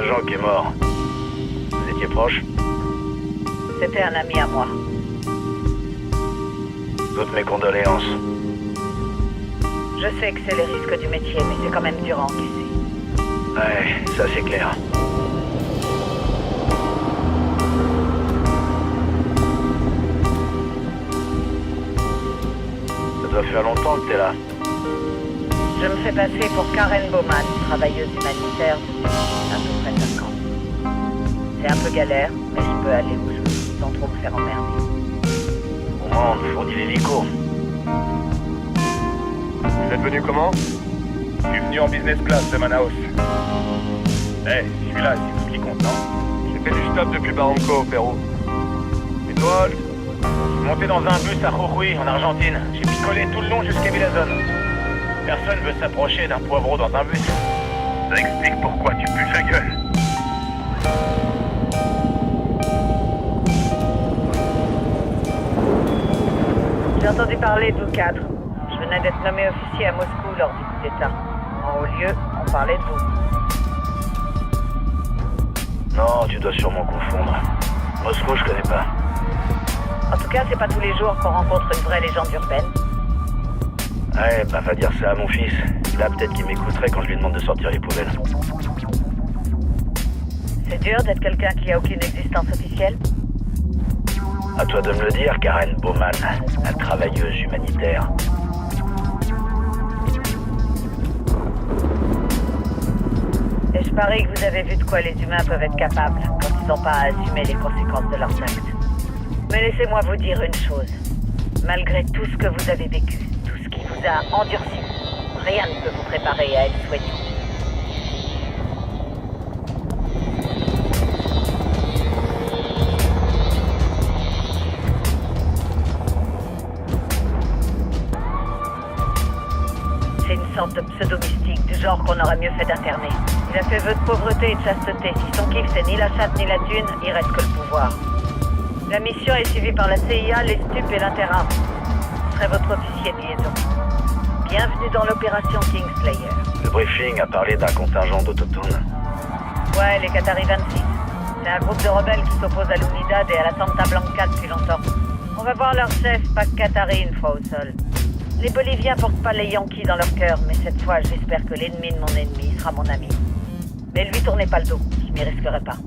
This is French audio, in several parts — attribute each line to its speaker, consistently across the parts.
Speaker 1: agent qui est mort. Vous étiez proche?
Speaker 2: C'était un ami à moi.
Speaker 1: Toutes mes condoléances.
Speaker 2: Je sais que c'est les risques du métier, mais c'est quand même dur à encaisser.
Speaker 1: Ouais, ça c'est clair. Ça doit faire longtemps que t'es là.
Speaker 2: Je me fais passer pour Karen Bowman, travailleuse humanitaire depuis à peu près 5 ans. C'est un peu galère, mais je peux aller où je veux, sans trop me faire emmerder.
Speaker 1: Au moins on te fournit l'hélico.
Speaker 3: Vous êtes venu comment? Je suis venu en business class de Manaus. Je suis là, c'est tout ce qui compte, non? J'ai fait du stop depuis Barranco, au Pérou. Et toi, Holt?
Speaker 1: Je suis monté dans un bus à Jujuy, en Argentine. J'ai picolé tout le long jusqu'à Villazone. Personne veut s'approcher d'un poivreau dans un bus.
Speaker 3: Ça explique pourquoi tu pues la gueule.
Speaker 2: J'ai entendu parler de vous quatre. Je venais d'être nommé officier à Moscou lors du coup d'État. En haut lieu, on parlait de vous.
Speaker 1: Non, tu dois sûrement confondre. Moscou, je connais pas.
Speaker 2: En tout cas, c'est pas tous les jours qu'on rencontre une vraie légende urbaine.
Speaker 1: Ouais, bah va dire ça à mon fils. Là, peut-être qu'il m'écouterait quand je lui demande de sortir les poubelles.
Speaker 2: C'est dur d'être quelqu'un qui a aucune existence officielle.
Speaker 1: À toi de me le dire, Karen Bowman, la travailleuse humanitaire.
Speaker 2: Et je parie que vous avez vu de quoi les humains peuvent être capables quand ils n'ont pas à assumer les conséquences de leurs actes. Mais laissez-moi vous dire une chose. Malgré tout ce que vous avez vécu, tout ce qui vous a endurci, rien ne peut vous préparer à être soignant. C'est une sorte de pseudo-mystique, du genre qu'on aurait mieux fait d'interner. Il a fait vœu de pauvreté et de chasteté. Si son kiff c'est ni la chatte ni la thune, il reste que le pouvoir. La mission est suivie par la CIA, les stupes et l'interarme. Ce serait votre officier de liaison. Bienvenue dans l'opération Kingslayer.
Speaker 1: Le briefing a parlé d'un contingent d'autochtones.
Speaker 2: Ouais, les Qatari 26. C'est un groupe de rebelles qui s'oppose à l'Unidad et à la Santa Blanca depuis longtemps. On va voir leur chef, Pac Katari, une fois au sol. Les Boliviens portent pas les Yankees dans leur cœur, mais cette fois, j'espère que l'ennemi de mon ennemi sera mon ami. Mais lui, tournez pas le dos, je m'y risquerai pas.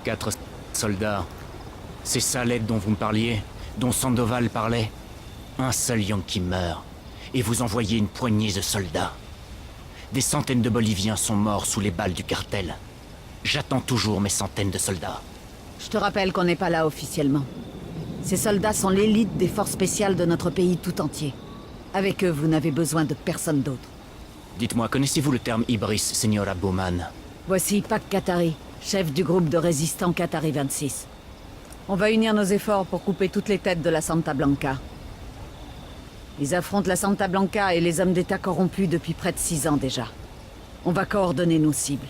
Speaker 4: Quatre soldats. C'est ça l'aide dont vous me parliez, dont Sandoval parlait. Un seul Yankee meurt, et vous envoyez une poignée de soldats. Des centaines de Boliviens sont morts sous les balles du cartel. J'attends toujours mes centaines de soldats.
Speaker 5: Je te rappelle qu'on n'est pas là officiellement. Ces soldats sont l'élite des forces spéciales de notre pays tout entier. Avec eux, vous n'avez besoin de personne d'autre.
Speaker 4: Dites-moi, connaissez-vous le terme Ibris, Señora Bowman?
Speaker 5: Voici Pac Katari, chef du groupe de résistants Qatari 26. On va unir nos efforts pour couper toutes les têtes de la Santa Blanca. Ils affrontent la Santa Blanca et les hommes d'État corrompus depuis près de 6 ans déjà. On va coordonner nos cibles.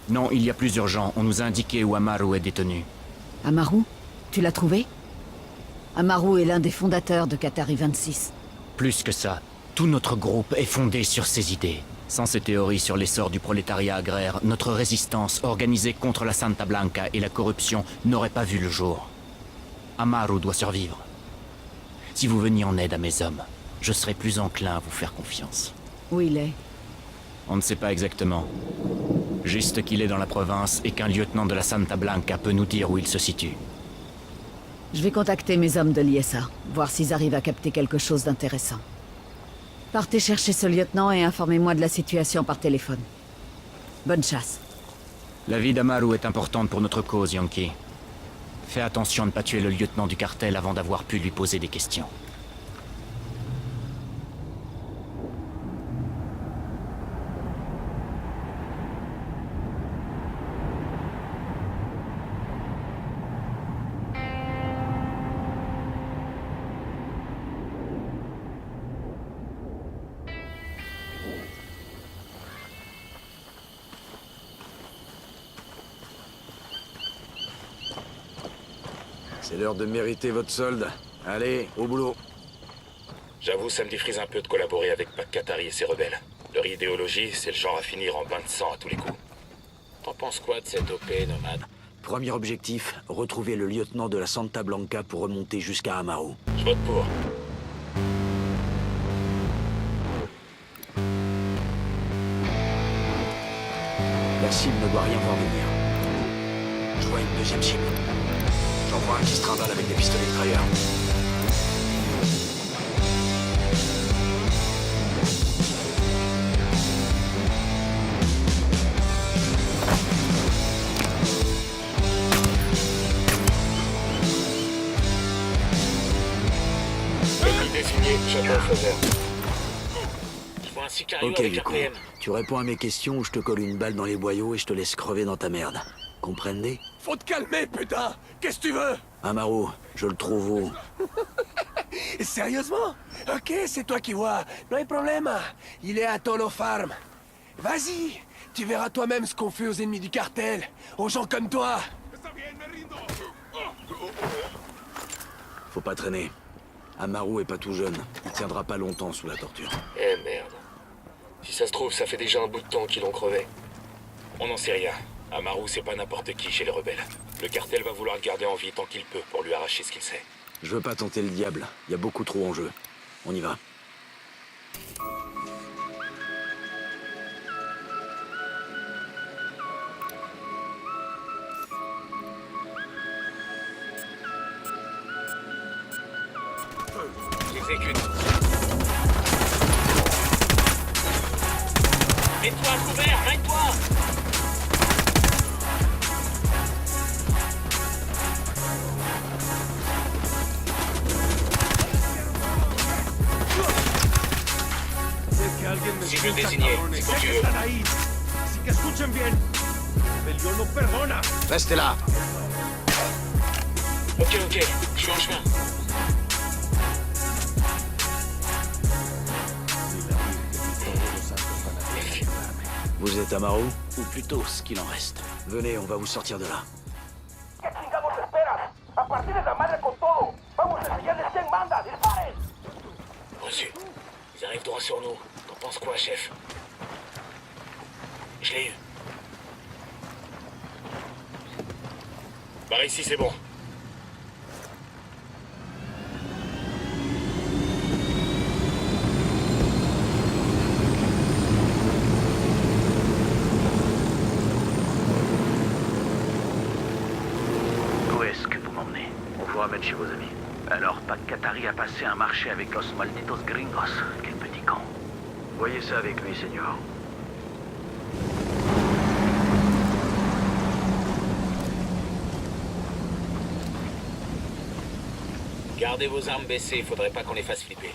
Speaker 4: Non, il y a plus urgent. On nous a indiqué où Amaru est détenu.
Speaker 5: Amaru? Tu l'as trouvé? Amaru est l'un des fondateurs de Qatari 26.
Speaker 4: Plus que ça, tout notre groupe est fondé sur ces idées. Sans ces théories sur l'essor du prolétariat agraire, notre résistance organisée contre la Santa Blanca et la corruption n'aurait pas vu le jour. Amaru doit survivre. Si vous veniez en aide à mes hommes, je serais plus enclin à vous faire confiance.
Speaker 5: Où il est?
Speaker 4: On ne sait pas exactement. Juste qu'il est dans la province et qu'un lieutenant de la Santa Blanca peut nous dire où il se situe.
Speaker 5: Je vais contacter mes hommes de l'ISA, voir s'ils arrivent à capter quelque chose d'intéressant. Partez chercher ce lieutenant et informez-moi de la situation par téléphone. Bonne chasse.
Speaker 4: La vie d'Amaru est importante pour notre cause, Yankee. Fais attention à ne pas tuer le lieutenant du cartel avant d'avoir pu lui poser des questions.
Speaker 6: C'est l'heure de mériter votre solde. Allez, au boulot.
Speaker 7: J'avoue, ça me défrise un peu de collaborer avec Pac Katari et ses rebelles. Leur idéologie, c'est le genre à finir en bain de sang à tous les coups. T'en penses quoi de cette OP, Nomade?
Speaker 6: Premier objectif, retrouver le lieutenant de la Santa Blanca pour remonter jusqu'à Amaro.
Speaker 7: Je vote pour.
Speaker 6: La cible ne doit rien voir venir. Je vois une deuxième cible. J'en vois un qui se trimballe avec des pistolets mitrailleurs.
Speaker 7: Le désigné, j'attends le feu vert. Je vois un sicario
Speaker 6: Ok,
Speaker 7: avec
Speaker 6: Vico.
Speaker 7: RPM.
Speaker 6: Tu réponds à mes questions ou je te colle une balle dans les boyaux et je te laisse crever dans ta merde. Comprenez?
Speaker 8: Faut te calmer, putain! Qu'est-ce que tu veux?
Speaker 6: Amaro, je le trouve où?
Speaker 8: Sérieusement? Ok, c'est toi qui vois. No hay problema. Il est à Tolo Farm. Vas-y, tu verras toi-même ce qu'on fait aux ennemis du cartel, aux gens comme toi.
Speaker 6: Faut pas traîner. Amaro est pas tout jeune. Il tiendra pas longtemps sous la torture.
Speaker 7: Eh merde. Si ça se trouve, ça fait déjà un bout de temps qu'ils l'ont crevé. On n'en sait rien. Amaru, c'est pas n'importe qui chez les rebelles. Le cartel va vouloir le garder en vie tant qu'il peut pour lui arracher ce qu'il sait.
Speaker 6: Je veux pas tenter le diable. Il y a beaucoup trop en jeu. On y va.
Speaker 7: J'exécute. Mets-toi à couvert, mets-toi! Si je désignais, c'est quand tu veux.
Speaker 8: Así que escuchen bien. Rebelión no perdona.
Speaker 6: Restez là.
Speaker 7: Ok, je suis en chemin.
Speaker 6: Vous êtes Amaro? Ou plutôt ce qu'il en reste. Venez, on va vous sortir de là.
Speaker 9: ¿Qué chingados esperas? A partir de la madre con todo. Vamos a enseñarles quién manda. ¡Disparen!
Speaker 7: Reçu. Ils arrivent droit sur nous. T'en penses quoi, chef? Je l'ai eu. Par ici, c'est bon.
Speaker 10: Où est-ce que vous m'emmenez? On vous ramène chez vos amis. Alors, Pac Katari a passé un marché avec Los Malditos Gringos. Quel petit camp. Voyez ça avec lui, Seigneur.
Speaker 7: Gardez vos armes baissées, faudrait pas qu'on les fasse flipper.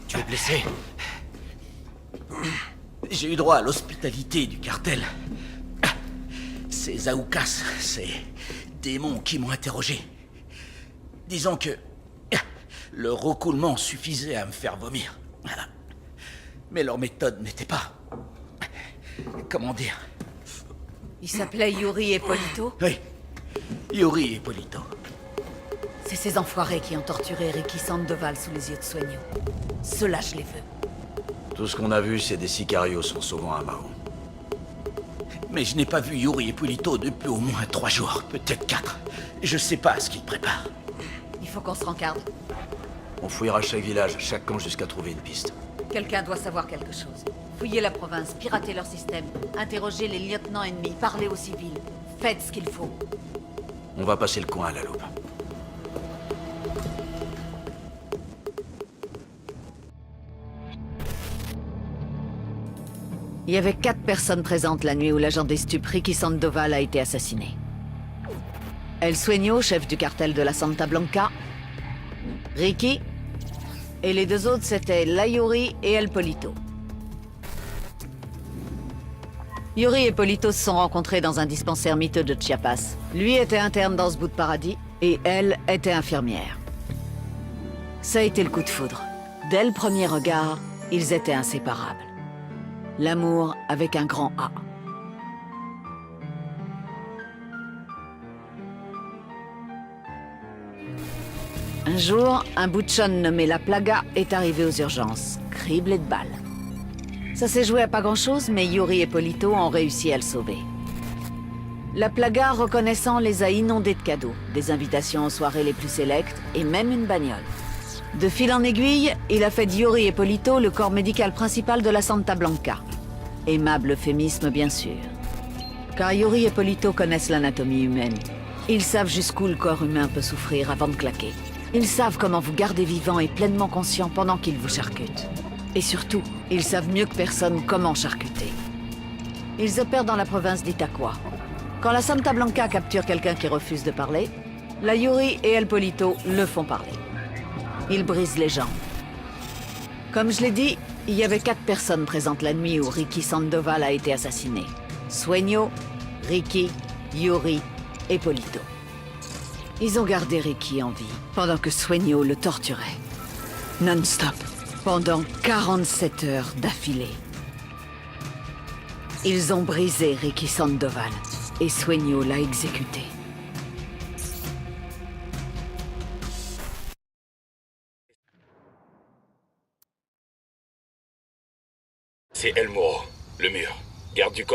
Speaker 4: Tu es blessé? J'ai eu droit à l'hospitalité du cartel. Ces Aoukas, ces démons qui m'ont interrogé. Disons que le recoulement suffisait à me faire vomir. Mais leur méthode n'était pas... Comment dire?
Speaker 5: Il s'appelait Yuri Ippolito.
Speaker 4: Oui, Yuri Ippolito.
Speaker 5: C'est ces enfoirés qui ont torturé Ricky Sandoval sous les yeux de Sueño. Ceux-là, je les veux.
Speaker 6: Tout ce qu'on a vu, c'est des sicarios en sauvant Amaro.
Speaker 4: Mais je n'ai pas vu Yuri Ippolito depuis au moins 3 jours, peut-être 4. Je sais pas ce qu'il prépare.
Speaker 5: Il faut qu'on se rencarde.
Speaker 6: On fouillera chaque village, chaque camp jusqu'à trouver une piste.
Speaker 5: Quelqu'un doit savoir quelque chose. Fouillez la province, piratez leur système, interrogez les lieutenants ennemis, parlez aux civils. Faites ce qu'il faut.
Speaker 6: On va passer le coin à la loupe.
Speaker 5: Il y avait 4 personnes présentes la nuit où l'agent des stupes Ricky Sandoval a été assassiné. El Sueño, chef du cartel de la Santa Blanca, Ricky, et les 2 autres c'était la Yuri et El Polito. Yuri et Polito se sont rencontrés dans un dispensaire miteux de Chiapas. Lui était interne dans ce bout de paradis, Et elle était infirmière. Ça a été le coup de foudre. Dès le premier regard, ils étaient inséparables. L'amour avec un grand A. Un jour, un boutchon nommé La Plaga est arrivé aux urgences, criblé de balles. Ça s'est joué à pas grand-chose, mais Yuri et Polito ont réussi à le sauver. La Plaga, reconnaissant, les a inondés de cadeaux, des invitations aux soirées les plus sélectes et même une bagnole. De fil en aiguille, il a fait de Yuri et Polito le corps médical principal de la Santa Blanca. Aimable euphémisme, bien sûr. Car Yuri et Polito connaissent l'anatomie humaine. Ils savent jusqu'où le corps humain peut souffrir avant de claquer. Ils savent comment vous garder vivant et pleinement conscient pendant qu'ils vous charcutent. Et surtout, ils savent mieux que personne comment charcuter. Ils opèrent dans la province d'Itaqua. Quand la Santa Blanca capture quelqu'un qui refuse de parler, la Yuri et El Polito le font parler. Ils brisent les jambes. Comme je l'ai dit, il y avait 4 personnes présentes la nuit où Ricky Sandoval a été assassiné. Sueño, Ricky, Yuri et Polito. Ils ont gardé Ricky en vie, pendant que Sueño le torturait. Non-stop, pendant 47 heures d'affilée. Ils ont brisé Ricky Sandoval, et Sueño l'a exécuté.
Speaker 7: C'est El Moro, le mur. Garde du corps.